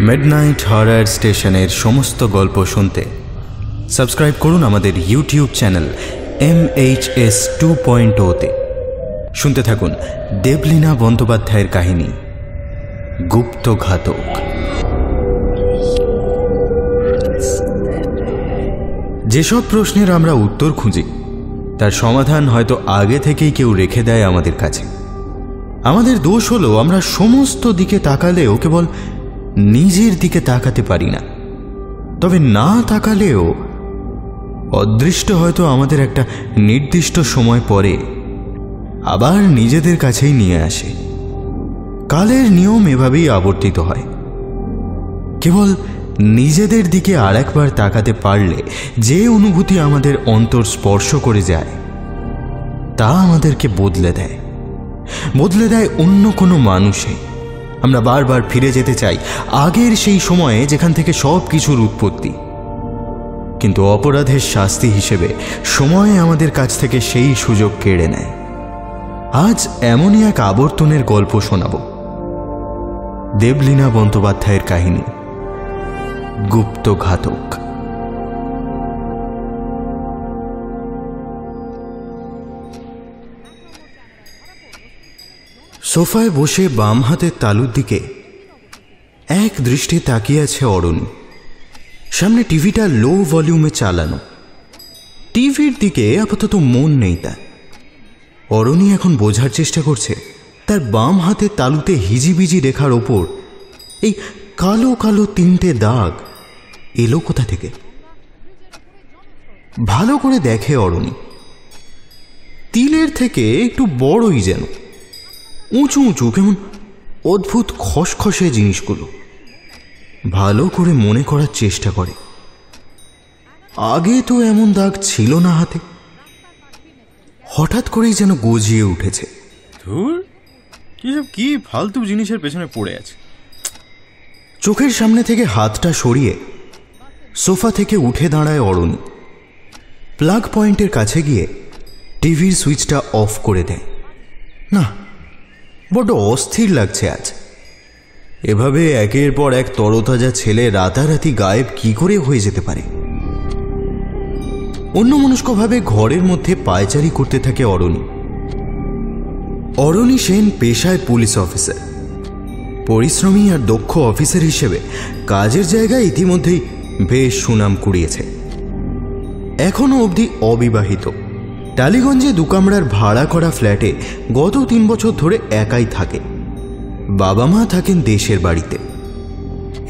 Midnight horror স্টেশনের সমস্ত গল্প শুনতে সাবস্ক্রাইব করুন আমাদের ইউটিউব চ্যানেল MHS 2.0-তে। শুনতে থাকুন দেবলীনা বন্দ্যোপাধ্যায়ের কাহিনী গুপ্তঘাতক। যেসব প্রশ্নের আমরা উত্তর খুঁজি তার সমাধান হয়তো আগে থেকেই কেউ রেখে দেয় আমাদের কাছে। আমাদের দোষ হলো আমরা সমস্ত দিকে তাকালেও কেবল নিজের দিকে তাকাতে পারি না। তবে না তাকালেও অদৃষ্ট হয়তো আমাদের একটা নির্দিষ্ট সময় পরে আবার নিজেদের কাছেই নিয়ে আসে। কালের নিয়ম এভাবেই আবর্তিত হয়। কেবল নিজেদের দিকে আরেকবার তাকাতে পারলে যে অনুভূতি আমাদের অন্তর স্পর্শ করে যায় তা আমাদেরকে বদলে দেয় অন্য কোনো মানুষে। আমরা বারবার ফিরে যেতে চাই আগের সেই সময়ে যেখান থেকে সব কিছুর উৎপত্তি, কিন্তু অপরাধের শাস্তি হিসেবে সময় আমাদের কাছ থেকে সেই সুযোগ কেড়ে নেয়। আজ এমনই এক আবর্তনের গল্প শোনাব, দেবলীনা বন্দ্যোপাধ্যায়ের কাহিনী গুপ্তঘাতক। সোফায় বসে বাম হাতের তালুর দিকে এক দৃষ্টি তাকিয়ে আছে অরুণ। সামনে টিভিটা লো ভলিউমে চালানো। টিভির দিকে আপাতত মন নেই তার। অরুণই এখন বোঝার চেষ্টা করছে তার বাম হাতের তালুতে হিজিবিজি রেখার ওপর এই কালো কালো তিনটে দাগ এলো কোথা থেকে। ভালো করে দেখে অরুণী, তিলের থেকে একটু বড়ই যেন, উঁচু উঁচু, কেমন অদ্ভুত খসখসে জিনিসগুলো। ভালো করে মনে করার চেষ্টা করে, আগে তো এমন দাগ ছিল না হাতে, হঠাৎ করেই যেন গজিয়ে উঠেছে। ধুর, কি ফালতু জিনিসের পেছনে পড়ে আছে। চোখের সামনে থেকে হাতটা সরিয়ে সোফা থেকে উঠে দাঁড়ায় অরুণী। প্লাগ পয়েন্টের কাছে গিয়ে টিভির সুইচটা অফ করে দেয়। না, বড্ড অস্থির লাগছে আজ। এভাবে একের পর এক তরতাজা ছেলে রাতারাতি গায়েব কি করে হয়ে যেতে পারে। অন্যমনস্কভাবে ঘরের মধ্যে পায়চারি করতে থাকে অরুণী সেন পেশায় পুলিশ অফিসার। পরিশ্রমী আর দক্ষ অফিসার হিসেবে কাজের জায়গায় ইতিমধ্যেই বেশ সুনাম কুড়িয়েছে। এখনো অবধি অবিবাহিত। টালিগঞ্জে দুকামরার ভাড়া করা ফ্ল্যাটে গত 3 বছর ধরে একাই থাকে। বাবা মা থাকেন দেশের বাড়িতে।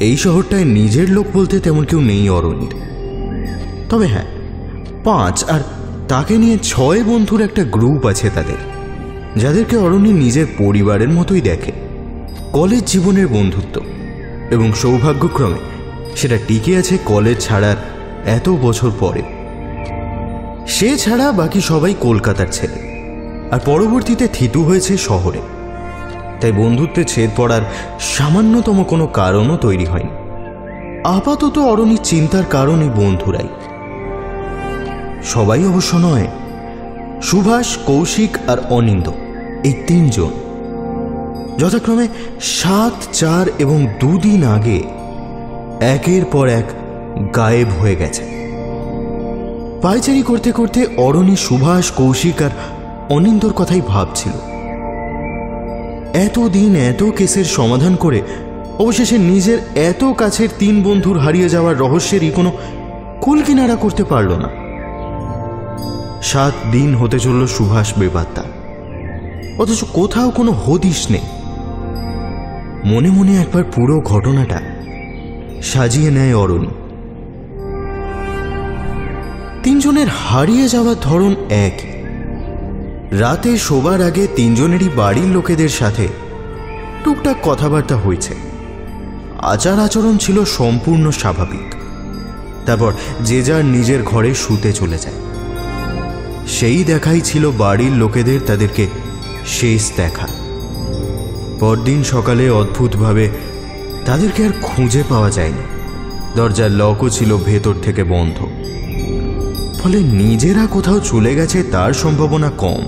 এই শহরটায় নিজের লোক বলতে তেমন কেউ নেই অরুণীর। তবে হ্যাঁ, 5 আর তাকে নিয়ে 6 বন্ধুর একটা গ্রুপ আছে তাদের, যাদেরকে অরুণী নিজের পরিবারের মতোই দেখে। কলেজ জীবনের বন্ধুত্ব, এবং সৌভাগ্যক্রমে সেটা টিকে আছে কলেজ ছাড়ার এত বছর পরে। সে ছাড়া বাকি সবাই কলকাতার ছেলে, আর পরবর্তীতে থিতু হয়েছে শহরে। তাই বন্ধুত্বে ছেদ পড়ার সামান্যতম কোনো কারণও তৈরি হয়নি। আপাতত অরুণীর চিন্তার কারণ এই বন্ধুরাই। সবাই অবশ্য নয়, সুভাষ, কৌশিক আর অনিন্দ, এই 3 জন যথাক্রমে 7, 4 এবং 2 দিন আগে একের পর এক গায়েব হয়ে গেছে। পায়চারি করতে করতে অরুণী সুভাষ, কৌশিক আর অনিন্দর কথাই ভাবছিল। এতদিন এত কেসের সমাধান করে অবশেষে নিজের এত কাছের 3 বন্ধুর হারিয়ে যাওয়ার রহস্যেরই কোনো কুল কিনারা করতে পারল না। 7 দিন হতে চলল সুভাষ বেপাত্তা, অথচ কোথাও কোনো হদিশ নেই। মনে মনে একবার পুরো ঘটনাটা সাজিয়ে নেয় অরুণী। 3 জনের হারিয়ে যাওয়ার ধরন একই। রাতে শোবার আগে 3 জনেরই বাড়ির লোকেদের সাথে টুকটাক কথাবার্তা হয়েছে। আচার আচরণ ছিল সম্পূর্ণ স্বাভাবিক। তারপর যে যার নিজের ঘরে শুতে চলে যায়। সেই দেখাই ছিল বাড়ির লোকেদের তাদেরকে শেষ দেখা। পরদিন সকালে অদ্ভুতভাবে তাদেরকে আর খুঁজে পাওয়া যায়নি। দরজার লকও ছিল ভেতর থেকে বন্ধ, ফলে নিজেরা কোথাও চলে গেছে তার সম্ভাবনা কম।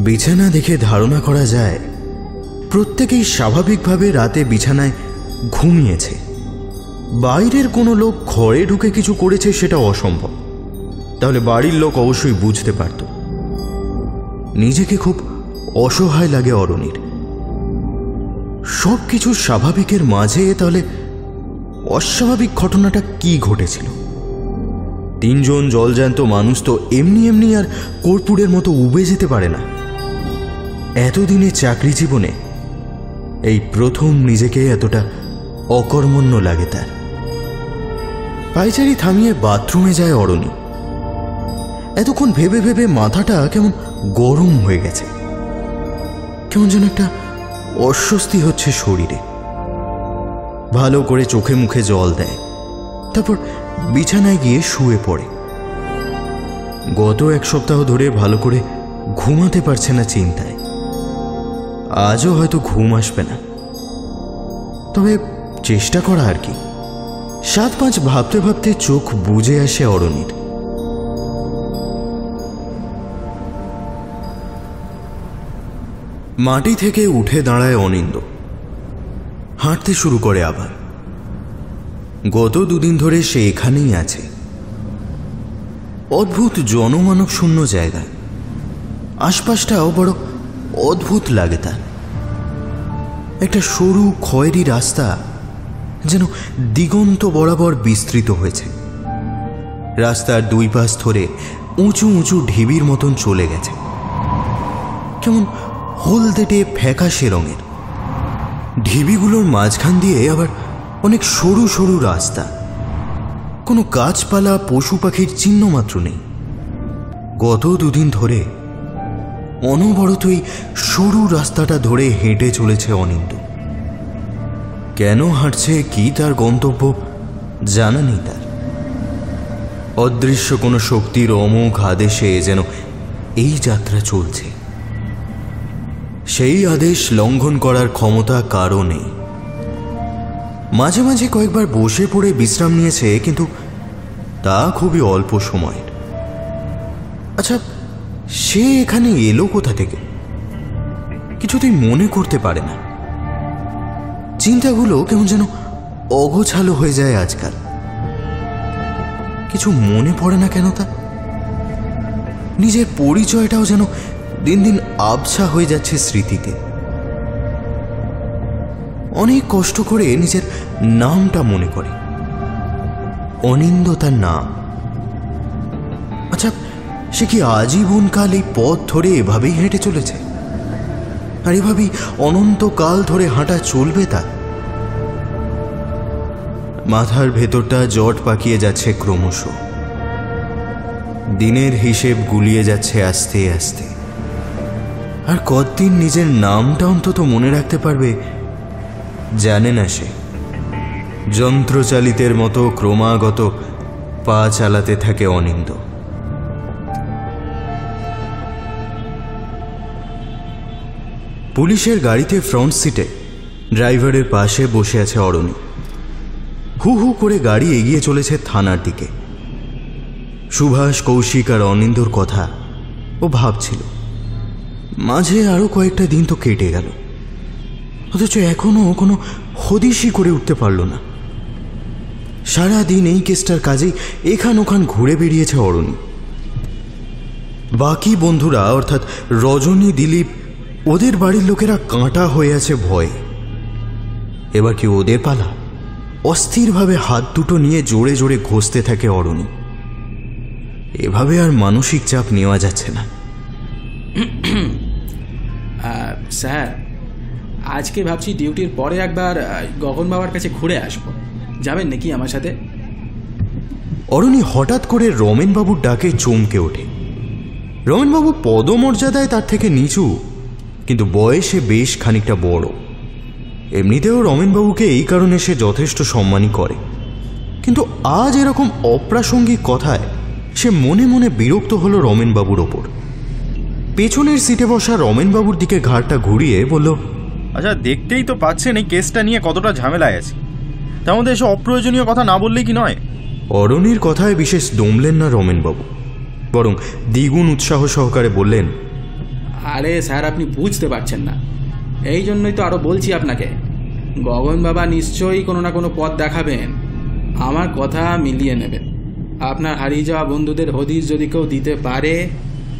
বিছানা দেখে ধারণা করা যায় প্রত্যেকেই স্বাভাবিকভাবে রাতে বিছানায় ঘুমিয়েছে। বাইরের কোনো লোক ঘরে ঢুকে কিছু করেছে সেটা অসম্ভব, তাহলে বাড়ির লোক অবশ্যই বুঝতে পারত। নিজেকে খুব অসহায় লাগে অরণির। সব কিছু স্বাভাবিকের মাঝে তাহলে অস্বাভাবিক ঘটনাটা কি ঘটেছিল? তিনজন জলজ্যান্ত মানুষ তো এমনি এমনি আর কর্পূরের মতো উবে যেতে পারে না। এতদিনে চাকরি জীবনে এই প্রথম নিজেকে এতটা অকর্মণ্য লাগে তার। পায়চারি থামিয়ে বাথরুমে যায় অরণি। এতক্ষণ ভেবে ভেবে মাথাটা কেমন গরম হয়ে গেছে, কেমন যেন একটা অস্বস্তি হচ্ছে শরীরে। ভালো করে চোখে মুখে জল দেয়, তারপর বিছানায় গিয়ে শুয়ে পড়ে। গত 1 সপ্তাহ ধরে ভালো করে ঘুমাতে পারছে না চিন্তায়। আজও হয়তো ঘুম আসবে না, তবে চেষ্টা করা আর কি। 7-5 ভাবতে ভাবতে চোখ বুজে আসে অরণির। মাটি থেকে উঠে দাঁড়ায় অনিন্দ, হাঁটতে শুরু করে আবার। গত 2 দিন ধরে সে এখানেই আছে। অদ্ভুত জনমানব শূন্য জায়গায়। আশপাশটাও বড় অদ্ভুত লাগে তার। একটা সরু খয়েরি রাস্তা যেন দিগন্ত বরাবর বিস্তৃত হয়েছে। রাস্তার 2 পাশ ধরে উঁচু উঁচু ঢিবির মতন চলে গেছে, কেমন হলদেটে ফ্যাকাশে রঙের। ঢিবিগুলোর মাঝখান দিয়ে আবার অনেক সরু সরু রাস্তা। কোনো গাছপালা পশু পাখির চিহ্ন মাত্র নেই। গত 2 দিন ধরে অনবরতই সরু রাস্তাটা ধরে হেঁটে চলেছে অনিন্দ। কেন হাঁটছে, কি তার গন্তব্য জানা নেই তার। অদৃশ্য কোনো শক্তির অমোঘ আদেশে যেন এই যাত্রা চলছে। সেই আদেশ লঙ্ঘন করার ক্ষমতা কারও নেই। মাঝে মাঝে কয়েকবার বসে পড়ে বিশ্রাম নিয়েছে, কিন্তু তা খুবই অল্প সময়ের। আচ্ছা, সে এখানে এলো কোথা থেকে কিছুতেই মনে করতে পারে না। চিন্তাগুলো কেমন যেন অগোছালো হয়ে যায় আজকাল। কিছু মনে পড়ে না কেন তা? নিজের পরিচয়টাও যেন দিন দিন আবছা হয়ে যাচ্ছে স্মৃতিতে। অনেক কষ্ট করে নিজের নামটা মনে করে। অনিন্দ তার নাম। আচ্ছা, সে কি আজীবনকাল এই পথ ধরে এভাবেই হেঁটে চলেছে? আর এভাবেই অনন্তকাল ধরে হাঁটা চলবে তার? মাথার ভেতরটা জট পাকিয়ে যাচ্ছে ক্রমশ। দিনের হিসেব গুলিয়ে যাচ্ছে আস্তে আস্তে। আর কতদিন নিজের নামটা অন্তত মনে রাখতে পারবে জানে না সে। যন্ত্রচালিতের মতো ক্রমাগত পা চালাতে থাকে অনিন্দ। পুলিশের গাড়িতে ফ্রন্ট সিটে ড্রাইভারের পাশে বসে আছে অরণি। হু হু করে গাড়ি এগিয়ে চলেছে থানার দিকে। সুভাষ, কৌশিক আর অনিন্দর কথা ও ভাবছিল। মাঝে আরো কয়েকটা দিন তো কেটে গেল, অথচ এখনো কোনো হদিশই করে উঠতে পারল না। সারাদিন এই কেসটার কাজেই এখান ওখান ঘুরে বেরিয়েছে অরণি। বাকি বন্ধুরা অর্থাৎ রজনী, দিলীপ, ওদের বাড়ির লোকেরা কাঁটা হয়ে আছে ভয়ে। এবার কি ওদের পালা? অস্থিরভাবে হাত দুটো নিয়ে জোরে জোরে ঘষতে থাকে অরণি। এভাবে আর মানসিক চাপ নেওয়া যাচ্ছে না। স্যার, আজকে ভাবছি ডিউটির পরে একবার গগন বাবার কাছে ঘুরে আসবো। যাবেন নাকি আমার সাথে? অরণি হঠাৎ করে রমেনবাবুর ডাকে চমকে ওঠে। রমেনবাবু পদমর্যাদায় তার থেকে নিচু, কিন্তু বয়সে বেশ খানিকটা বড়। এমনিতেও রমেনবাবুকে এই কারণে সে যথেষ্ট সম্মানই করে, কিন্তু আজ এরকম অপ্রাসঙ্গিক কথায় সে মনে মনে বিরক্ত হলো রমেনবাবুর ওপর। পেছনের সিটে বসা রমেনবাবুর দিকে ঘাড়টা ঘুরিয়ে বলল, আচ্ছা, দেখতেই তো পাচ্ছেন এই কেসটা নিয়ে কতটা ঝামেলায় আছে। তার মধ্যে এসব অপ্রয়োজনীয় কথা না বললেই কি নয়? অরণির কথায় বিশেষ দমলেন না রমেনবাবু, বরং দ্বিগুণ উৎসাহ সহকারে বললেন, আরে স্যার, আপনি বুঝতে পারছেন না, এই জন্যই তো আরো বলছি আপনাকে। গগন বাবা নিশ্চয়ই কোনো না কোনো পথ দেখাবেন, আমার কথা মিলিয়ে নেবেন। আপনার হারিয়ে যাওয়া বন্ধুদের হদিশ যদি কেউ দিতে পারে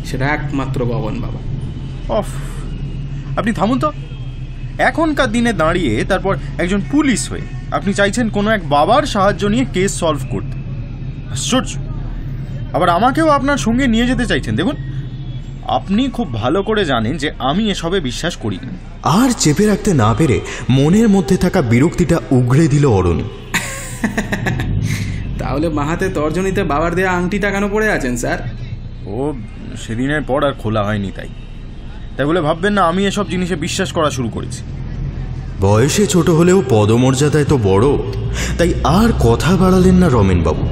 সেটা একমাত্র গগন বাবা। অফ, আপনি থামুন তো। এখনকার দিনে দাঁড়িয়ে তারপর একজন পুলিশ হয়ে আপনি চাইছেন কোনো এক বাবার সাহায্য নিয়ে কেস সলভ করতে? আশ্চর্য। আবার আমাকেও আপনার সঙ্গে নিয়ে যেতে চাইছেন। দেখুন, আপনি খুব ভালো করে জানেন যে আমি এসবে বিশ্বাস করি না। আর চেপে রাখতে না পেরে মনের মধ্যে থাকা বিরক্তিটা উগড়ে দিল অরণি। তাহলে মাহাতে তর্জনীতে বাবার দেওয়া আংটিটা কেন পড়ে আছেন স্যার? ও সেদিনের পর আর খোলা হয়নি, তাই বলে ভাববেন না আমি এসব জিনিসে বিশ্বাস করা শুরু করেছি। বয়সে ছোট হলেও পদমর্যাদায় তো বড়, তাই আর কথা বাড়ালেন না রমেনবাবু।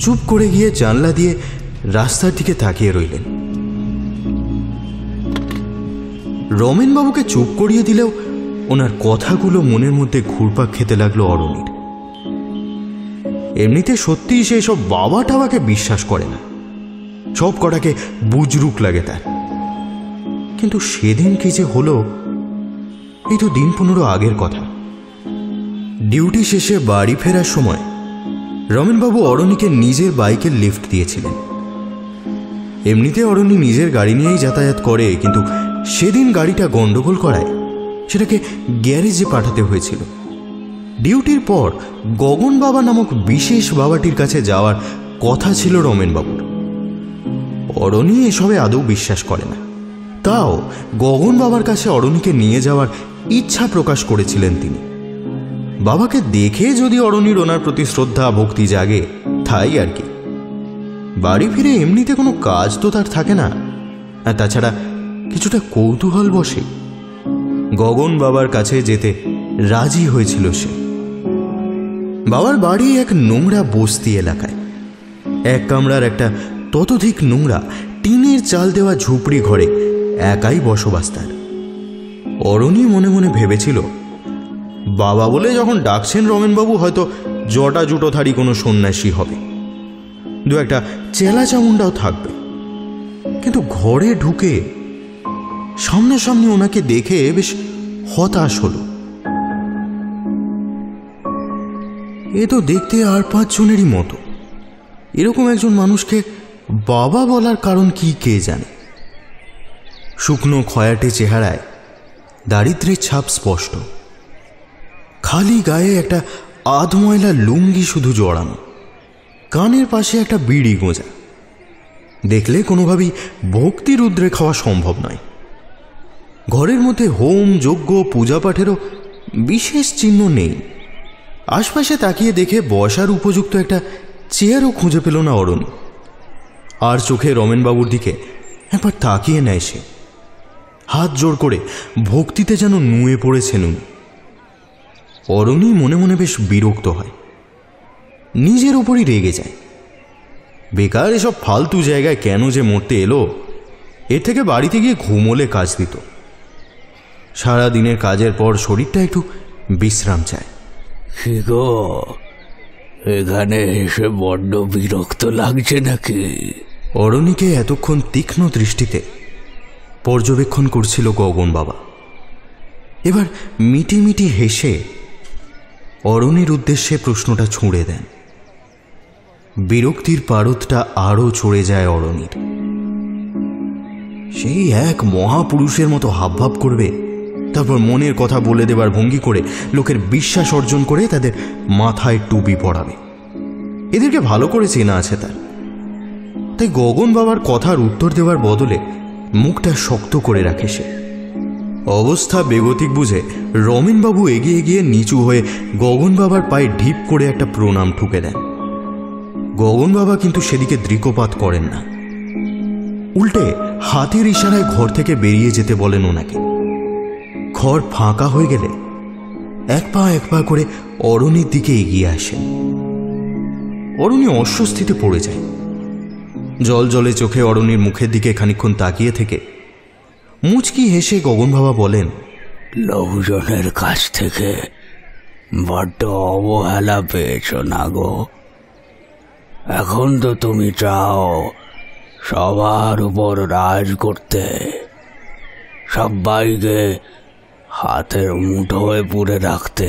চুপ করে গিয়ে জানলা দিয়ে রাস্তার দিকে তাকিয়ে রইলেন। রমেনবাবুকে চুপ করিয়ে দিলেও ওনার কথাগুলো মনের মধ্যে ঘুরপাক খেতে লাগলো অরণির। এমনিতে সত্যিই সে সব বাবা টাবাকে বিশ্বাস করে না, সব কটাকে বুজরুক লাগে তার। কিন্তু সেদিন কি যে হলো, এই তো দিন 15 আগের কথা। ডিউটি শেষে বাড়ি ফেরার সময় রমেনবাবু অরণিকে নিজের বাইকের লিফট দিয়েছিলেন। এমনিতে অরণি নিজের গাড়ি নিয়েই যাতায়াত করে, কিন্তু সেদিন গাড়িটা গন্ডগোল করায় সেটাকে গ্যারেজে পাঠাতে হয়েছিল। ডিউটির পর গগন বাবা নামক বিশেষ বাবাটির কাছে যাওয়ার কথা ছিল রমেনবাবুর। অরণি এসবে আদৌ বিশ্বাস করে না, তাও গগন বাবার কাছে অরণিকে নিয়ে যাওয়ার ইচ্ছা প্রকাশ করেছিলেন তিনি। বাবাকে দেখে যদি অরণির ওনার প্রতি শ্রদ্ধা ভক্তি জাগে, তাই আর কি। বাড়ি ফিরে এমনিতে কোনো কাজ তো তার থাকে না, আর তাছাড়া কিছুটা কৌতূহল বসে। গগন বাবার কাছে যেতে রাজি হয়েছিল সে। বাবার বাড়ি এক নোংরা বস্তি এলাকায়। এক কামরার একটা ততোধিক নোংরা টিনের চাল দেওয়া ঝুপড়ি ঘরে একাই বসবাস তার। অরণি মনে মনে ভেবেছিল, বাবা বলে যখন ডাকছেন রমেনবাবু, হয়তো জটা জুটোধারী কোনো সন্ন্যাসী হবে, দু একটা চেলা চামুন্ডাও থাকবে। কিন্তু ঘরে ঢুকে সামনাসামনি ওনাকে দেখে বেশ হতাশ হলো। এ তো দেখতে আর 5 জনেরই মতো। এরকম একজন মানুষকে বাবা বলার কারণ কি কে জানে। শুকনো খয়াটে চেহারায় দারিদ্র্যের ছাপ স্পষ্ট। খালি গায়ে একটা আধময়লা লুঙ্গি শুধু জড়ানো, কানের পাশে একটা বিড়ি গোঁজা। দেখলে কোনোভাবেই ভক্তির উদ্রেক হওয়া সম্ভব নয়। ঘরের মধ্যে হোম যজ্ঞ পূজা পাঠেরও বিশেষ চিহ্ন নেই। আশপাশে তাকিয়ে দেখে বসার উপযুক্ত একটা চেয়ারও খুঁজে পেল না অরণি। আর চোখে রমেনবাবুর দিকে একবার তাকিয়ে নেয় সে। হাত জোর করে ভক্তিতে যেন নুয়ে পড়েছেন উনি। অরণি মনে মনে বেশ বিরক্ত হয়, নিজের উপরই রেগে যায়। বেকার এসব ফালতু জায়গায় কেন যে মরতে এলো, এর থেকে বাড়িতে গিয়ে ঘুমোলে কাজ দিত। সারা দিনের কাজের পর শরীরটা একটু বিশ্রাম চায়। কি গো, এখানে এসে বড্ড বিরক্ত লাগছে নাকি? অরণিকে এতক্ষণ তীক্ষ্ণ দৃষ্টিতে পর্যবেক্ষণ করছিল গগন বাবা। এবার মিটি মিটি হেসে অরণির উদ্দেশ্যে প্রশ্নটা ছুঁড়ে দেন। বিরক্তির পারদটা আরও চড়ে যায় অরণির। সেই এক মহাপুরুষের মতো হাবভাব করবে, তারপর মনের কথা বলে দেবার ভঙ্গি করে লোকের বিশ্বাস অর্জন করে তাদের মাথায় টুপি পরাবে। এদেরকে ভালো করে চেনা আছে তার। তাই গগন বাবার কথার উত্তর দেওয়ার বদলে মুখটা শক্ত করে রাখে সে। অবস্থা বেগতিক বুঝে রমেনবাবু এগিয়ে গিয়ে নিচু হয়ে গগন বাবার পায়ে ঢিপ করে একটা প্রণাম ঠুকে দেন। গগন বাবা কিন্তু সেদিকে দৃকপাত করেন না, উল্টে হাতের ইশারায় ঘর থেকে বেরিয়ে যেতে বলেন ওনাকে। ঘর ফাঁকা হয়ে গেলে এক পা করে অরণির দিকে এগিয়ে আসেন। অরণি অস্বস্তিতে পড়ে যায়। জল জলে চোখে অরণির মুখের দিকে খানিকক্ষণ তাকিয়ে থেকে মুচকি হেসে গগন বাবা বলেন, লোকজনের কাছ থেকে বড্ড অবহেলা পেয়েছ না গো? এখন তো তুমি চাও সবার উপর রাজ করতে, সবাইকে হাতের মুঠোয় পুরে রাখতে।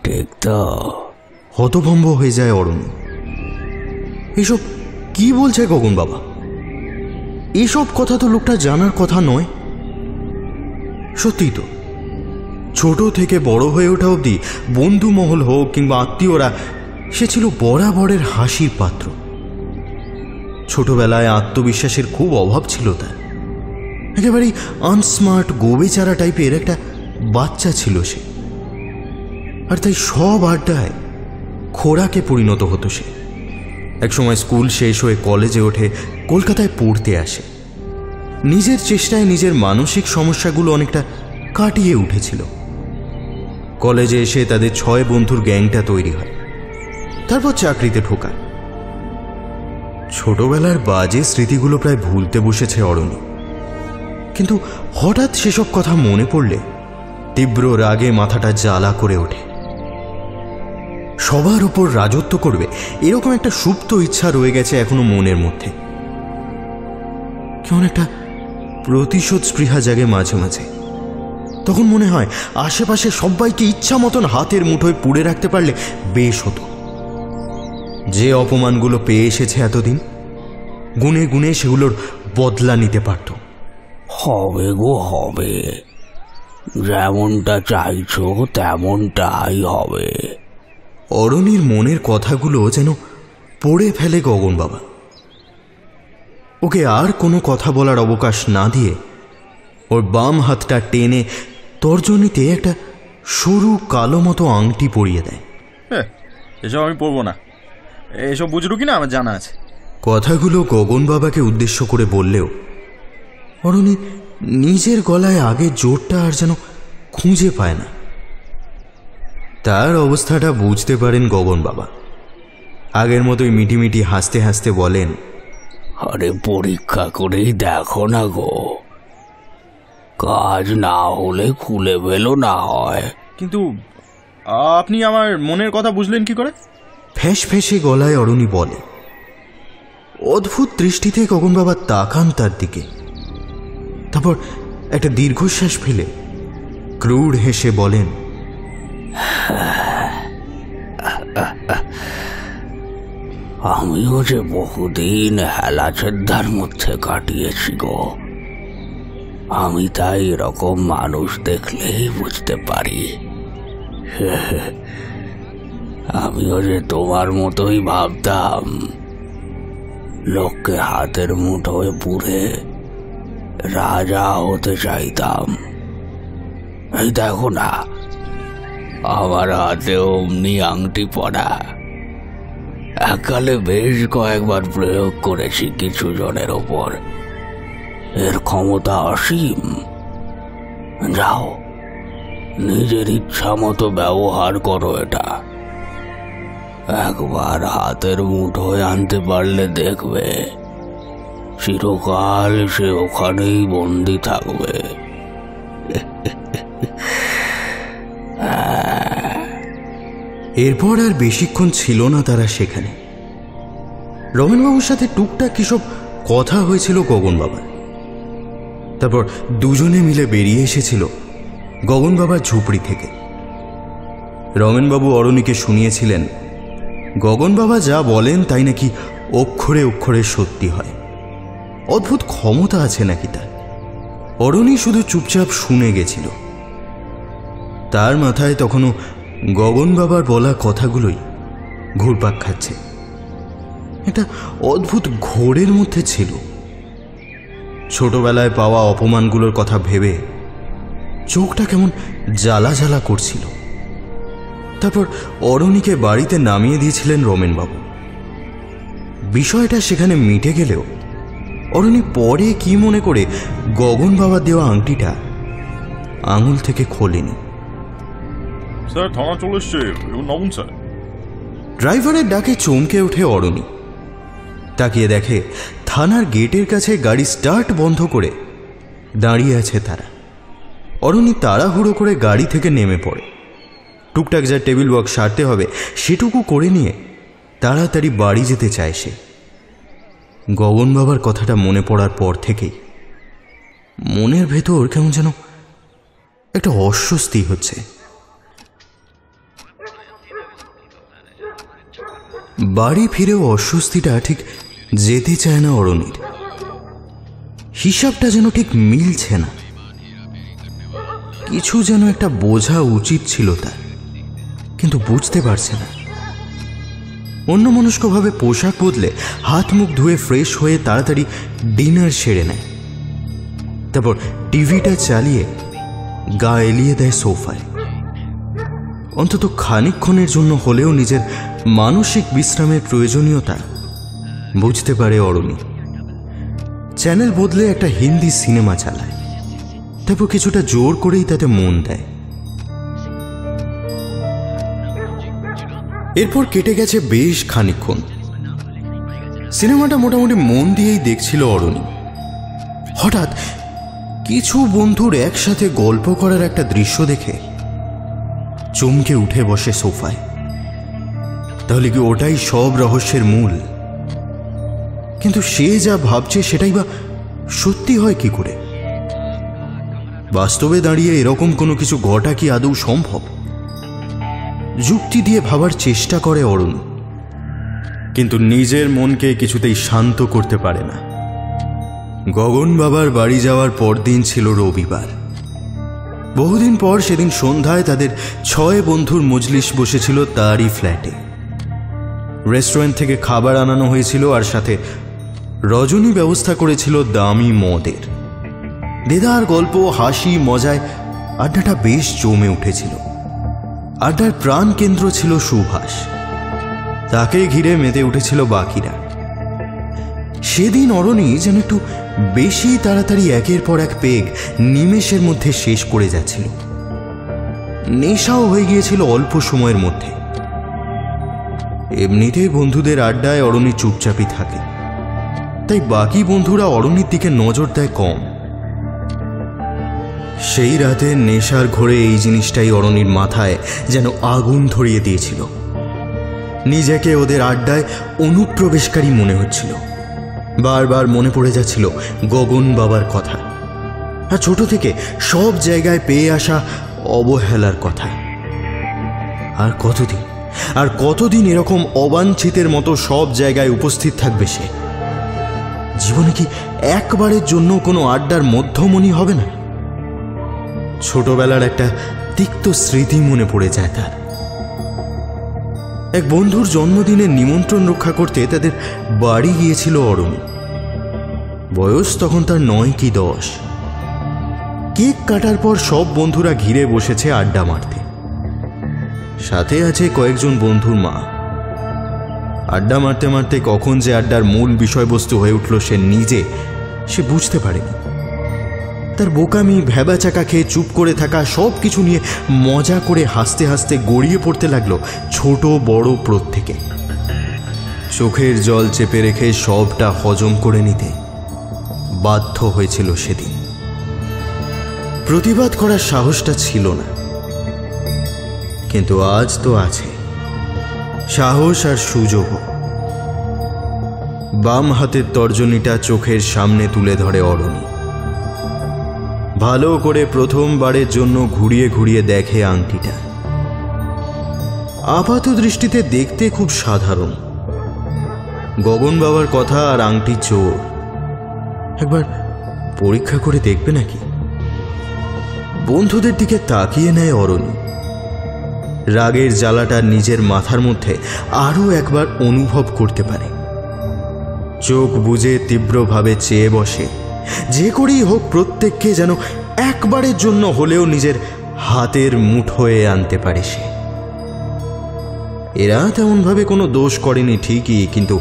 ঠিক তো? হতভম্ব হয়ে যায় অরুণ। এসব কি বলছে গগন বাবা? এসব কথা তো লোকটা জানার কথা নয়। সত্যি তো, ছোট থেকে বড় হয়ে ওঠা অবধি বন্ধু মহল হোক কিংবা আত্মীয়রা, সে ছিল বরাবরের হাসির পাত্র। ছোটবেলায় আত্মবিশ্বাসের খুব অভাব ছিল তার। একেবারেই আনস্মার্ট গোবেচারা টাইপের একটা বাচ্চা ছিল সে। আর তাই সব আড্ডায় খোরাকে পরিণত হতো সে। একসময় স্কুল শেষ হয়ে কলেজে ওঠে, কলকাতায় পড়তে আসে। নিজের চেষ্টায় নিজের মানসিক সমস্যাগুলো অনেকটা কাটিয়ে উঠেছিল। কলেজে এসে তাদের 6 বন্ধুর গ্যাংটা তৈরি হয়। তারপর চাকরিতে ঢোকায়। ছোটবেলার বাজে স্মৃতিগুলো প্রায় ভুলতে বসেছে অরণি। কিন্তু হঠাৎ সেসব কথা মনে পড়লে তীব্র রাগে মাথাটা জ্বালা করে ওঠে। সবার উপর রাজত্ব করবে এরকম একটা সুপ্ত ইচ্ছা রয়ে গেছে এখনো মনের মধ্যে। কেমন একটা প্রতিশোধ স্পৃহা জাগে মাঝে মাঝে। তখন মনে হয় আশেপাশে সবাইকে ইচ্ছা মতন হাতের মুঠোয় পুড়ে রাখতে পারলে বেশ হতো। যে অপমানগুলো পেয়ে এসেছে এতদিন, গুনে গুনে সেগুলোর বদলা নিতে পারত। হবে গো, হবে। যেমনটা চাইছো তেমনটাই হবে। অরণির মনের কথাগুলো যেন পড়ে ফেলে গগন বাবা। ওকে আর কোনো কথা বলার অবকাশ না দিয়ে ওর বাম হাতটা টেনে তর্জনীতে একটা সরু কালো মতো আংটি পরিয়ে দেয়। এসব আমি পড়বো না, এসব বুঝলো কিনা আমার জানা আছে। কথাগুলো গগন বাবাকে উদ্দেশ্য করে বললেও অরণি নিজের গলায় আগের জোরটা আর যেন খুঁজে পায় না। তার অবস্থাটা বুঝতে পারেন গগন বাবা। আগের মতোই মিটিমিটি হাসতে হাসতে বলেন, আরে পরীক্ষা করেই দেখো না গো, কাজ না হলে খুলে ফেলো না হয়। কিন্তু আপনি আমার মনের কথা বুঝলেন কি করে? ফ্যাঁস ফ্যাঁসে গলায় অরণি বলে। অদ্ভুত দৃষ্টিতে গগন বাবা তাকান তার দিকে। তারপর একটা দীর্ঘশ্বাস ফেলে ক্রূর হেসে বলেন, আমিও যে বহুদিন হেলাচেদ্দার মধ্যে কাটিয়েছি গো। আমি তাই এরকম মানুষ দেখলেই বুঝতে পারি। আমিও যে তোমার মতোই ভাবতাম, লোককে হাতের মুঠোয় পুরে রাজা হতে চাইতাম। এই দেখো না, আমার হাতে অমনি আংটি পড়া। এককালে বেশ কয়েকবার প্রয়োগ করেছি কিছু জনের ওপর। এর ক্ষমতা অসীম। যাও, নিজের ইচ্ছা মতো ব্যবহার করো এটা। একবার হাতের মুঠোয় আনতে পারলে দেখবে চিরকাল সে ওখানেই বন্দি থাকবে। এরপর আর বেশিক্ষণ ছিল না তারা সেখানে। রমেনবাবুর সাথে টুকটাক কিসব কথা হয়েছিল গগন বাবার। তারপর দুজনে মিলে বেরিয়ে এসেছিল গগন বাবার ঝুপড়ি থেকে। রমেনবাবু অরণিকে শুনিয়েছিলেন গগন বাবা যা বলেন তাই নাকি অক্ষরে অক্ষরে সত্যি হয়। অদ্ভুত ক্ষমতা আছে নাকি তার। অরণি শুধু চুপচাপ শুনে গেছিল। তার মাথায় তখনও গগন বাবার বলা কথাগুলোই ঘুরপাক খাচ্ছে। একটা অদ্ভুত ঘোরের মধ্যে ছিল। ছোটবেলায় পাওয়া অপমানগুলোর কথা ভেবে চোখটা কেমন জ্বালা জ্বালা করছিল। তারপর অরণিকে বাড়িতে নামিয়ে দিয়েছিলেন রমেনবাবু। বিষয়টা সেখানে মিটে গেলেও অরণি পরে কি মনে করে গগন বাবার দেওয়া আংটিটা আঙুল থেকে খোলেনি। স্যার, থানা চলে এসছে, নামুন স্যার। ড্রাইভারের ডাকে চমকে ওঠে অরণি। তাকিয়ে দেখে থানার গেটের কাছে গাড়ি স্টার্ট বন্ধ করে দাঁড়িয়ে আছে তারা। অরণি তাড়াহুড়ো করে গাড়ি থেকে নেমে পড়ে। টুকটাক যা টেবিল ওয়ার্ক সারতে হবে সেটুকু করে নিয়ে তাড়াতাড়ি বাড়ি যেতে চায় সে। গগন বাবার কথাটা মনে পড়ার পর থেকেই মনের ভেতর কেমন যেন একটা অস্বস্তি হচ্ছে। বাড়ি ফিরেও অস্বস্তিটা ঠিক যেতে চায় না অরণির। হিসাবটা যেন ঠিক মিলছে না। কিছু যেন একটা বোঝা উচিত ছিল তার, কিন্তু বুঝতে পারছে না। অন্যমনস্কভাবে পোশাক বদলে হাত মুখ ধুয়ে ফ্রেশ হয়ে তাড়াতাড়ি ডিনার সেরে নেয়। তারপর টিভিটা চালিয়ে গা এলিয়ে দেয় সোফায়। অন্তত খানিকক্ষণের জন্য হলেও নিজের মানসিক বিশ্রামের প্রয়োজনীয়তা বুঝতে পারে অরণি। চ্যানেল বদলে একটা হিন্দি সিনেমা চালায়, তারপর কিছুটা জোর করেই তাতে মন দেয়। এরপর কেটে গেছে বেশ খানিকক্ষণ। সিনেমাটা মোটামুটি মন দিয়েই দেখছিল অরণি। হঠাৎ কিছু বন্ধুর একসাথে গল্প করার একটা দৃশ্য দেখে চমকে উঠে বসে সোফায়। তাহলে কি ওটাই সব রহস্যের মূল? কিন্তু সে যা ভাবছে সেটাই বা সত্যি হয় কি করে? বাস্তবে দাঁড়িয়ে এরকম কোনো কিছু ঘটা কি আদৌ সম্ভব? যুক্তি দিয়ে ভাবার চেষ্টা করে অরুণ, কিন্তু নিজের মনকে কিছুতেই শান্ত করতে পারে না। গগন বাবার বাড়ি যাওয়ার পরদিন ছিল রবিবার। বহুদিন পর সেদিন সন্ধ্যায় তাদের 6 বন্ধুর মজলিস বসেছিল তারই ফ্ল্যাটে। রেস্টুরেন্ট থেকে খাবার আনানো হয়েছিল, আর সাথে রজনী ব্যবস্থা করেছিল দামি মদের। দেদার গল্প, হাসি, মজায় আড্ডাটা বেশ জমে উঠেছিল। আড্ডার প্রাণ কেন্দ্র ছিল সুভাষ। তাকে ঘিরে মেতে উঠেছিল বাকিরা। সেদিন অরণি যেন একটু বেশি তাড়াতাড়ি একের পর এক পেগ নিমেষের মধ্যে শেষ করে যাচ্ছিল। নেশাও হয়ে গিয়েছিল অল্প সময়ের মধ্যে। এমনিতেই বন্ধুদের আড্ডায় অরণি চুপচাপই থাকে, তাই বাকি বন্ধুরা অরণির দিকে নজর দেয় কম। সেই রাতে নেশার ঘোরে এই জিনিসটাই অরণির মাথায় যেন আগুন ধরিয়ে দিয়েছিল। নিজেকে ওদের আড্ডায় অনুপ্রবেশকারী মনে হচ্ছিল। বারবার মনে পড়ে যাচ্ছিল গগন বাবার কথা, আর ছোট থেকে সব জায়গায় পেয়ে আসা অবহেলার কথা। আর কতদিন এরকম অবাঞ্ছিতের মতো সব জায়গায় উপস্থিত থাকবে সে? জীবনে কি একবারের জন্য কোনো আড্ডার মধ্যমণি হবে না? ছোটবেলার একটা তিক্ত স্মৃতি মনে পড়ে যায় তার। এক বন্ধুর জন্মদিনের নিমন্ত্রণ রক্ষা করতে তাদের বাড়ি গিয়েছিল অরণি। বয়স তখন তার 9 কি 10। কেক কাটার পর সব বন্ধুরা ঘিরে বসেছে আড্ডা মারতে। সাথে আছে কয়েকজন বন্ধুর মা। আড্ডা মারতে মারতে কখন যে আড্ডার মূল বিষয়বস্তু হয়ে উঠল সে বুঝতে পারেনি। তার বোকামি, ভ্যাবাচাকা খেয়ে চুপ করে থাকা সব কিছু নিয়ে মজা করে হাসতে হাসতে গড়িয়ে পড়তে লাগলো ছোট বড় প্রত্যেকে। চোখের জল চেপে রেখে সবটা হজম করে নিতে বাধ্য হয়েছিল সেদিন। প্রতিবাদ করার সাহসটা ছিল না, কিন্তু আজ তো আছে সাহস আর সুযোগও। বাম হাতের তর্জনীটা চোখের সামনে তুলে ধরে অরণি। ভালো করে প্রথমবারের জন্য ঘুরিয়ে ঘুরিয়ে দেখে আংটিটা। আপাত দৃষ্টিতে দেখতে খুব সাধারণ। গগন বাবার কথা আর আংটি চোর। একবার পরীক্ষা করে দেখবে নাকি? বন্ধুদের দিকে তাকিয়ে নেয় অরণি। রাগের জ্বালাটা নিজের মাথার মধ্যে আরো একবার অনুভব করতে পারে। চোখ বুজে তীব্রভাবে চেয়ে বসে। যে করেই হোক প্রত্যেককে যেন একবারের জন্য হলেও নিজের হাতের মুঠোয় আনতে পারে সে। এরা তেমনভাবে কোনো দোষ করেনি ঠিকই, কিন্তু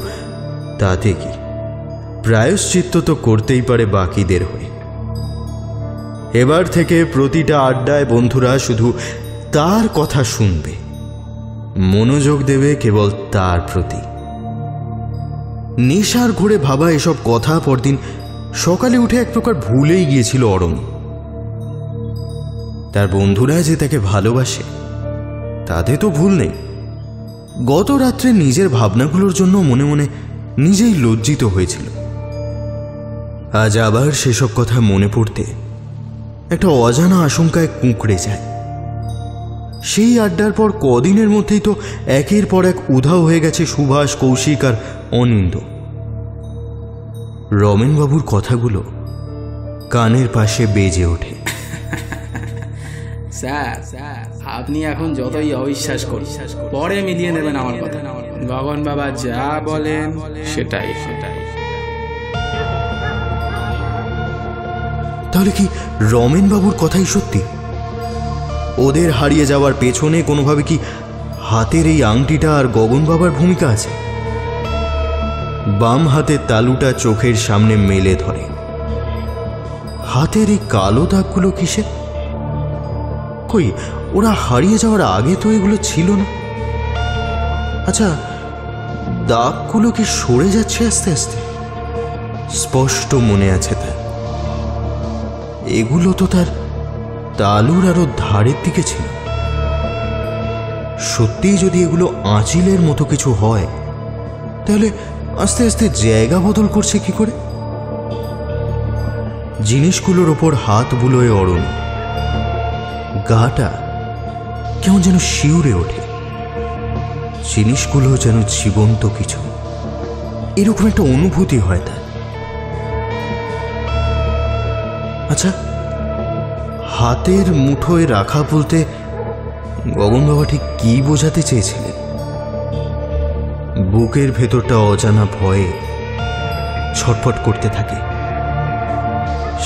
তাতে কি? প্রায়শ্চিত্ত তো করতেই পারে বাকিদের হয়ে। এবার থেকে প্রতিটা আড্ডায় বন্ধুরা শুধু তার কথা শুনবে, মনোযোগ দেবে কেবল তার প্রতি। নেশার ঘোরে ভাবা এসব কথা পরদিন সকালে উঠে এক প্রকার ভুলেই গিয়েছিল অরণি। তার বন্ধুরা যে তাকে ভালোবাসে তাতে তো ভুল নেই। গত রাত্রে নিজের ভাবনাগুলোর জন্য মনে মনে নিজেই লজ্জিত হয়েছিল। আজ আবার সেসব কথা মনে পড়তে একটা অজানা আশঙ্কায় কুঁকড়ে যায়। সেই আড্ডার পর কদিনের মধ্যেই তো একের পর এক উধাও হয়ে গেছে সুভাষ, কৌশিক আর অনিন্দ। রমেনবাবুর কথাগুলো কানের পাশে বেজে ওঠে। স্যার, আপনি এখন যতই অবিশ্বাস করুন, পরে মিলিয়ে নেবেন আমার কথা। গগন বাবা যা বলেন সেটাই। তাহলে কি রমেনবাবুর কথাই সত্যি? ওদের হারিয়ে যাওয়ার পেছনে কোনোভাবে কি হাতের এই আংটিটা আর গগন বাবার ভূমিকা আছে? বাম হাতের তালুটা চোখের সামনে মেলে ধরে। হাতের এই কালো দাগগুলো কিসের? কই, ওরা হারিয়ে যাওয়ার আগে তো এগুলো ছিল না। আচ্ছা, দাগগুলো কি সরে যাচ্ছে আস্তে আস্তে? স্পষ্ট মনে আছে তার, এগুলো তো তার তালুর আরো ধারের দিকে ছিল। সত্যিই যদি এগুলো আঁচিলের মতো কিছু হয়, তাহলে আস্তে আস্তে জায়গা বদল করছে কি করে? জিনিসগুলোর ওপর হাত বুলোয় অরুণ, গাটা কেমন যেন শিউরে ওঠে। জিনিসগুলো যেন জীবন্ত কিছু, এরকম একটা অনুভূতি হয় তার। আচ্ছা, হাতের মুঠোয় রাখা বলতে গগন বাবা ঠিক কি বোঝাতে চেয়েছিলেন? বুকের ভেতরটা অজানা ভয়ে ছটফট করতে থাকে।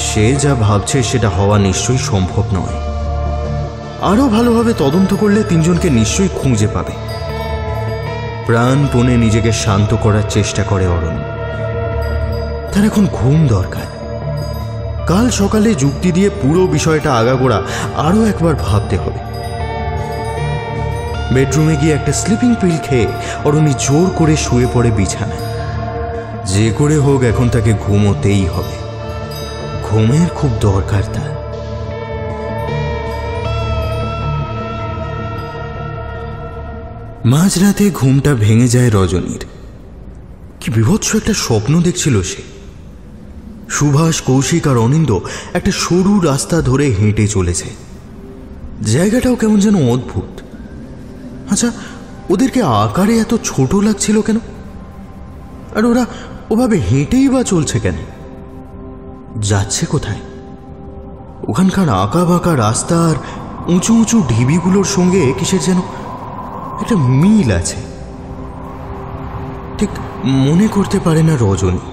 সে যা ভাবছে সেটা হওয়া নিশ্চয়ই সম্ভব নয়। আরো ভালোভাবে তদন্ত করলে তিনজনকে নিশ্চয়ই খুঁজে পাবে। প্রাণপণে নিজেকে শান্ত করার চেষ্টা করে অরুণ। তার এখন ঘুম দরকার। কাল সকালে যুক্তি দিয়ে পুরো বিষয়টা আগাগোড়া আরো একবার ভাবতে হবে। বেডরুমে গিয়ে একটা স্লিপিং পিল খেয়ে অরুণী জোর করে শুয়ে পড়ে বিছানায়। যে করে হোক এখন তাকে ঘুমোতেই হবে। ঘুমের খুব দরকার তার। মাঝরাতে ঘুমটা ভেঙে যায় রজনীর। কি বিভৎস একটা স্বপ্ন দেখছিল সে। সুভাষ, কৌশিক আর অনিন্দ একটা সরু রাস্তা ধরে হেঁটে চলেছে। জায়গাটাও কেমন যেন অদ্ভুত। আচ্ছা, ওদেরকে আকারে এত ছোট লাগছিল কেন? আর ওরা ওভাবে হেঁটেই বা চলছে কেন? যাচ্ছে কোথায়? ওখানকার আঁকা বাঁকা রাস্তা আর উঁচু উঁচু ঢিবিগুলোর সঙ্গে কিসের যেন একটা মিল আছে। ঠিক মনে করতে পারে না রজনী।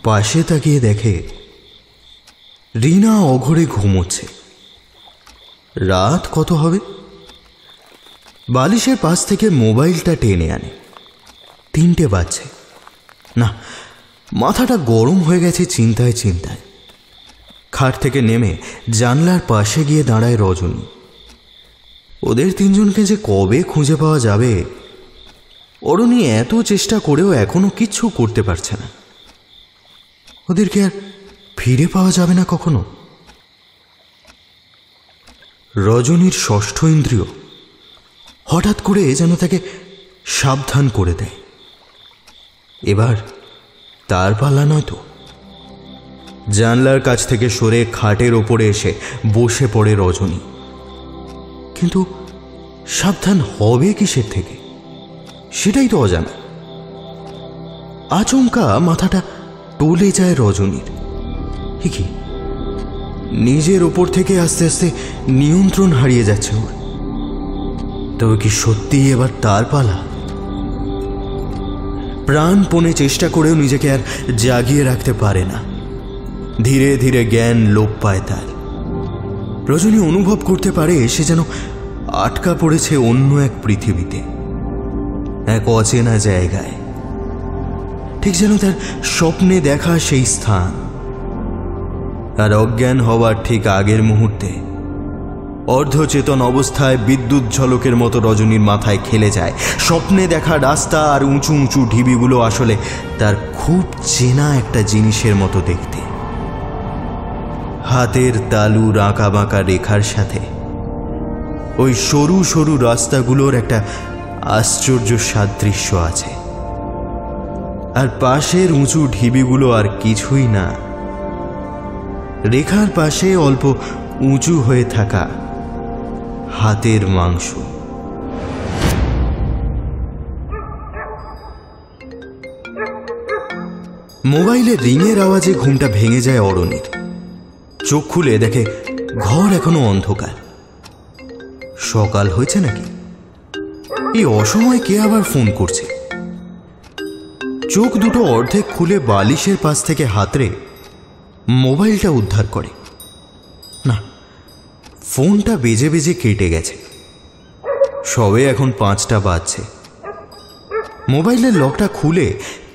পাশে তাকিয়ে দেখে রিনা অঘরে ঘুমোচ্ছে। রাত কত হবে? বালিশের পাশ থেকে মোবাইলটা টেনে আনে। 3টে বাজছে। না, মাথাটা গরম হয়ে গেছে চিন্তায় চিন্তায়। খাট থেকে নেমে জানলার পাশে গিয়ে দাঁড়ায় রজনী। ওদের তিনজনকে যে কবে খুঁজে পাওয়া যাবে, অরুণী এত চেষ্টা করেও এখনো কিচ্ছু করতে পারছে না। ওদেরকে আর ফিরে পাওয়া যাবে না কখনো। রজনীর ষষ্ঠ ইন্দ্রিয় হঠাৎ করে যেন তাকে সাবধান করে দেয়। এবার তার পালা নয় তো। জানলার কাছ থেকে সরে খাটের ওপরে এসে বসে পড়ে রজনী। কিন্তু সাবধান হবে কিসের থেকে, সেটাই তো অজানা। আচমকা মাথাটা টলে যায় রজনীর। কি নিজের ওপর থেকে আস্তে আস্তে নিয়ন্ত্রণ হারিয়ে যাচ্ছে ওর। তবে কি সত্যিই এবার তার পালা? প্রাণপণে চেষ্টা করেও নিজেকে আর জাগিয়ে রাখতে পারে না। ধীরে ধীরে জ্ঞান লোপ পায় তার। রজনী অনুভব করতে পারে সে যেন আটকা পড়েছে অন্য এক পৃথিবীতে, এক অচেনা জায়গায়। ঠিক যেন তার স্বপ্নে দেখা সেই স্থান। আর অজ্ঞান হওয়ার ঠিক আগের মুহূর্তে অর্ধচেতন অবস্থায় বিদ্যুৎ ঝলকের মতো রজনীর মাথায় খেলে যায় স্বপ্নে দেখা রাস্তা আর উঁচু উঁচু ঢিবিগুলো আসলে তার খুব চেনা একটা জিনিসের মতো দেখতে। হাতের তালুর আঁকা বাঁকা রেখার সাথে ওই সরু সরু রাস্তাগুলোর একটা আশ্চর্য সাদৃশ্য আছে। আর পাশের উঁচু ঢিবিগুলো আর কিছুই না। রেখার পাশে অল্প উঁচু হয়ে থাকা হাতের মাংস। মোবাইলের রিংয়ের আওয়াজে ঘুমটা ভেঙে যায় অরণির। চোখ খুলে দেখে ঘর এখনো অন্ধকার। সকাল হয়েছে নাকি? এই অসময়ে কে আবার ফোন করছে? চোখ দুটো অর্ধেক খুলে বালিশের পাশ থেকে হাতড়ে মোবাইলটা উদ্ধার করে। না, ফোনটা বেজে বেজে কেটে গেছে। সবে এখন 5টা বাজছে। মোবাইলের লকটা খুলে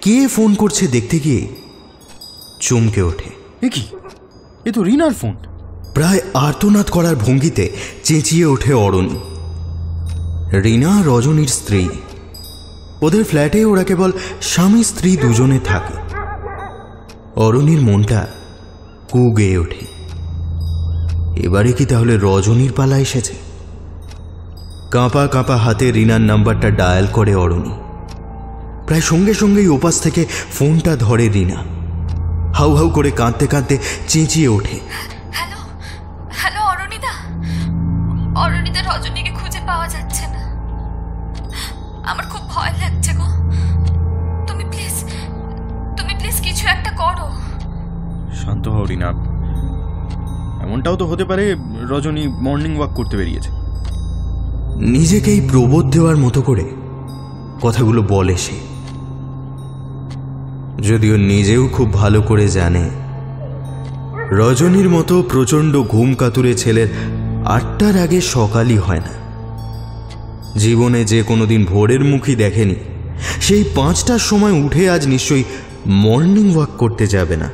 কে ফোন করছে দেখতে গিয়ে চমকে ওঠে। এ কি? এ তো রিনার ফোন। প্রায় আর্তনাদ করার ভঙ্গিতে চেঁচিয়ে ওঠে অরণি। রিনা রজনীর স্ত্রী। ওদের ফ্ল্যাটে ওরা কেবল স্বামী স্ত্রী দুজনে থাকে। অরণির মনটা কুগেয়ে ওঠে। এবারে কি তাহলে রজনীর পালা এসেছে? কাঁপা কাঁপা হাতে রিনার নাম্বারটা ডায়াল করে অরণি। প্রায় সঙ্গে সঙ্গেই ওপাশ থেকে ফোনটা ধরে রিনা। হাউ হাউ করে কাঁদতে কাঁদতে চেঁচিয়ে ওঠে, হ্যালো হ্যালো অরণিদা, অরণিদা রজনীকে খুঁজে পাওয়া যাচ্ছে না। আমার খুব ভয় লাগছে গো। তুমি প্লিজ কিছু একটা করো। শান্ত হও রিনা। এমনটাও তো হতে পারে রজনী মর্নিং ওয়াক করতে বেরিয়েছে। নিজেকেই প্রবোধ দেওয়ার মতো করে কথাগুলো বলে সে, যদিও নিজেও খুব ভালো করে জানে রজনীর মতো প্রচণ্ড ঘুম কাতুরে ছেলের 8টার আগে সকালই হয় না। জীবনে যে কোনোদিন ভোরের মুখই দেখেনি, সেই 5টার সময় উঠে আজ নিশ্চয়ই মর্নিং ওয়াক করতে যাবে না।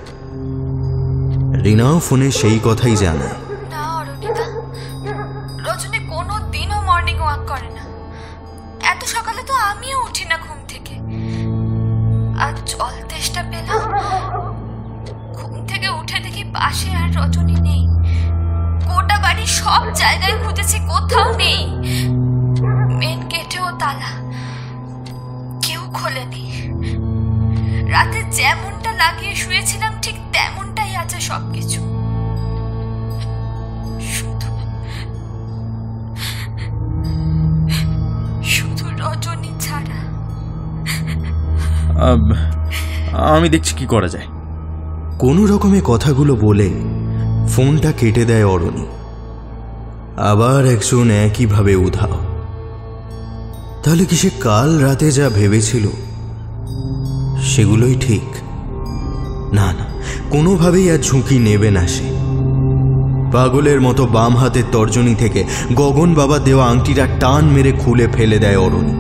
রিনাও ফোনে সেই কথাই জানায়। না অরণিদা, রজনী কোনোদিনও মর্নিং ওয়াক করে না। এত সকালে তো আমিও উঠি না ঘুম থেকে। আজ জল তেষ্টা পেলাম, ঘুম থেকে উঠে দেখি পাশে আর রজনী নেই। গোটা বাড়ি সব জায়গায় খুঁজেছি, কোথাও নেই। মেন গেটেও তালা, কেউ খোলেনি। রাতে যেমনটা লাগিয়ে শুয়েছিলাম ঠিক তেমনটাই আছে সবকিছু। শুধু রজনী ছাড়া। আমি দেখছি কি করা যায়। কোনো রকমে কথাগুলো বলে ফোনটা কেটে দেয় অরণি। আবার একজন একইভাবে উধাও। তাহলে কি সে কাল রাতে যা ভেবেছিল সেগুলোই ঠিক? না না, কোনোভাবেই আর ঝুঁকি নেবে না সে। পাগলের মতো বাম হাতের তর্জনী থেকে গগন বাবা দেওয়া আংটিটা টান মেরে খুলে ফেলে দেয় অরণি।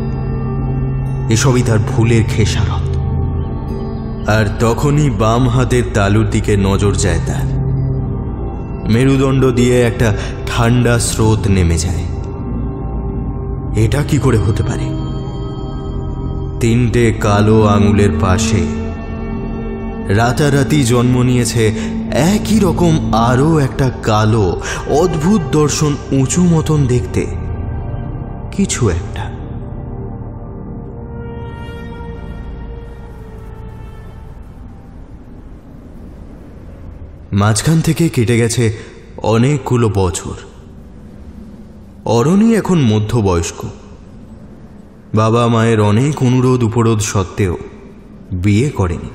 এসবই তার ভুলের খেসারত। আর তখনই বাম হাতের তালুর দিকে নজর যায় তার। মেরুদণ্ড দিয়ে একটা ঠান্ডা স্রোত নেমে যায়। এটা কি করে হতে পারে? 3টে কালো আঙুলের পাশে রাতারাতি জন্ম নিয়েছে একই রকম আরও একটা কালো অদ্ভুত দর্শন, উঁচু মতন দেখতে কিছু একটা। মাঝখান থেকে কেটে গেছে অনেকগুলো বছর। অরণি এখন মধ্যবয়স্ক। বাবা মায়ের অনেক অনুরোধ উপরোধ সত্ত্বেও বিয়ে করেনি।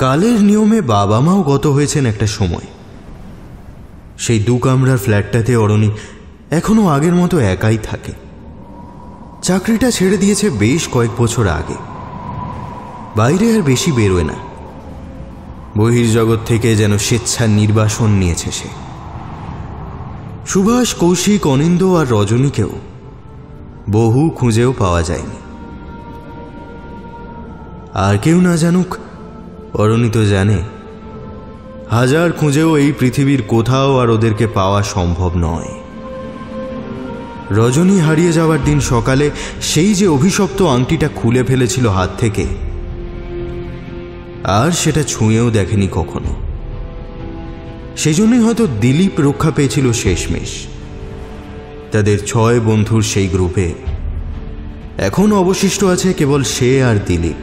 কালের নিয়মে বাবা মাও গত হয়েছেন একটা সময়। সেই 2 কামরার ফ্ল্যাটটাতে অরণি এখনো আগের মতো একাই থাকে। চাকরিটা ছেড়ে দিয়েছে বেশ কয়েক বছর আগে। বাইরে আর বেশি বেরোয় না। বহির্জগৎ থেকে যেন স্বেচ্ছার নির্বাসন নিয়েছে সে। সুভাষ, কৌশিক, অনিন্দ আর রজনীকেও বহু খুঁজেও পাওয়া যায়নি। আর কেউ না জানুক, অরণি তো জানে, হাজার খুঁজেও এই পৃথিবীর কোথাও আর ওদেরকে পাওয়া সম্ভব নয়। রজনী হারিয়ে যাওয়ার দিন সকালে সেই যে অভিশপ্ত আংটিটা খুলে ফেলেছিল হাত থেকে, আর সেটা ছুঁয়েও দেখেনি কখনো। সেজন্যই হয়তো দিলীপ রক্ষা পেয়েছিল শেষমেশ। তাদের 6 বন্ধুর সেই গ্রুপে এখন অবশিষ্ট আছে কেবল সে আর দিলীপ।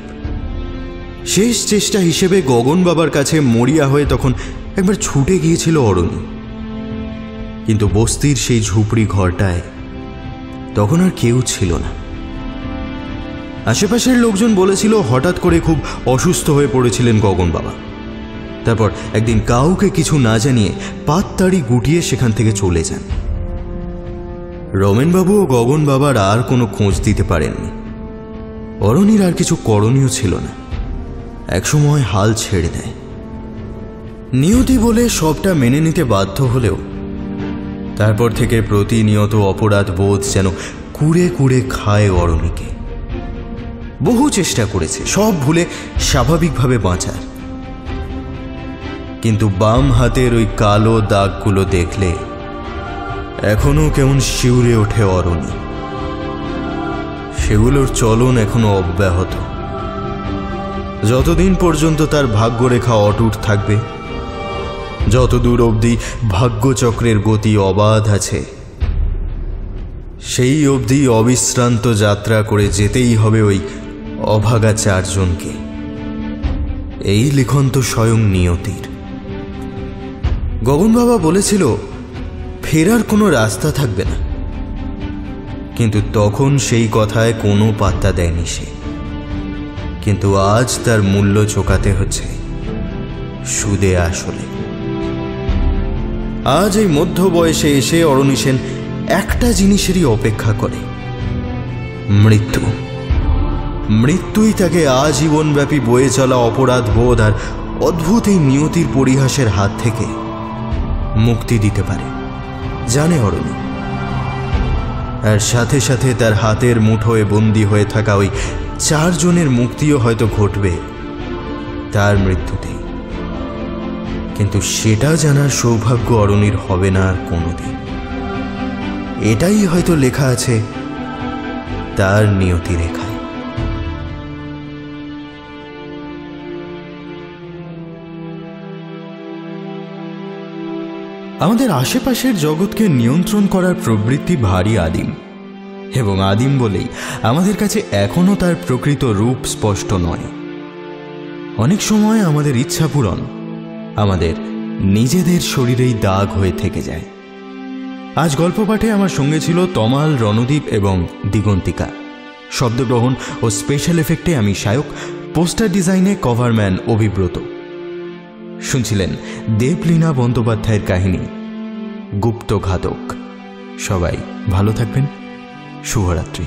শেষ চেষ্টা হিসেবে গগন বাবার কাছে মরিয়া হয়ে তখন একবার ছুটে গিয়েছিল অরণি। কিন্তু বস্তির সেই ঝুপড়ি ঘরটায় তখন আর কেউ ছিল না। আশেপাশের লোকজন বলেছিল হঠাৎ করে খুব অসুস্থ হয়ে পড়েছিলেন গগন বাবা। তারপর একদিন কাউকে কিছু না জানিয়ে পাততাড়ি গুটিয়ে সেখান থেকে চলে যান। রমেনবাবু ও গগন বাবার আর কোনো খোঁজ দিতে পারেননি। অরণির আর কিছু করণীয় ছিল না, একসময় হাল ছেড়ে দেয়। নিয়তি বলে সবটা মেনে নিতে বাধ্য হলেও তারপর থেকে প্রতিনিয়ত অপরাধ বোধ যেন কুড়ে কুড়ে খায় অরণিকে। বহু চেষ্টা করেছে সব ভুলে স্বাভাবিকভাবে বাঁচার, কিন্তু বাম হাতের ওই কালো দাগগুলো দেখলে এখনো কেমন শিউরে ওঠে অরণি। সেগুলোর চলন এখনো অব্যাহত। যতদিন পর্যন্ত তার ভাগ্যরেখা অটুট থাকবে, যতদূর অবধি ভাগ্যচক্রের গতি অবাধ আছে, সেই অবধি অবিশ্রান্ত যাত্রা করে যেতেই হবে ওই অভাগা চারজনকে। এই লিখন তো স্বয়ং নিয়তির। গগন বাবা বলেছিল ফেরার কোনো রাস্তা থাকবে না, কিন্তু তখন সেই কথায় কোনো পাত্তা দেয়নি সে। কিন্তু আজ তার মূল্য চোকাতে হচ্ছে সুদে আসলে। আজ এই মধ্য বয়সে এসে অরণি সেন একটা জিনিসেরই অপেক্ষা করে, মৃত্যু। মৃত্যুই তাকে আজীবনব্যাপী বয়ে চলা অপরাধ বোধ আর অদ্ভুত এই নিয়তির পরিহাসের হাত থেকে মুক্তি দিতে পারে, জানে অরণি। আর সাথে সাথে তার হাতের মুঠোয় বন্দী হয়ে থাকা ওই চারজনের মুক্তিও হয়তো ঘটবে তার মৃত্যুতেই। কিন্তু সেটা জানার সৌভাগ্য অরণির হবে না আর কোনোদিন। এটাই হয়তো লেখা আছে তার নিয়তি রেখায়। আমাদের আশেপাশের জগৎকে নিয়ন্ত্রণ করার প্রবৃত্তি ভারী আদিম, এবং আদিম বলেই আমাদের কাছে এখনো তার প্রকৃত রূপ স্পষ্ট নয়। অনেক সময় আমাদের ইচ্ছা পূরণ আমাদের নিজেদের শরীরেই দাগ হয়ে থেকে যায়। আজ গল্প পাঠে আমার সঙ্গে ছিল তমাল, রণদীপ এবং দিগন্তিকা। শব্দগ্রহণ ও স্পেশাল এফেক্টে আমি সায়ক, পোস্টার ডিজাইনে কভারম্যান অভিব্রত। শুনছিলেন দেবলীনা বন্দ্যোপাধ্যায়ের কাহিনী গুপ্তঘাতক। সবাই ভালো থাকবেন। শুভরাত্রি।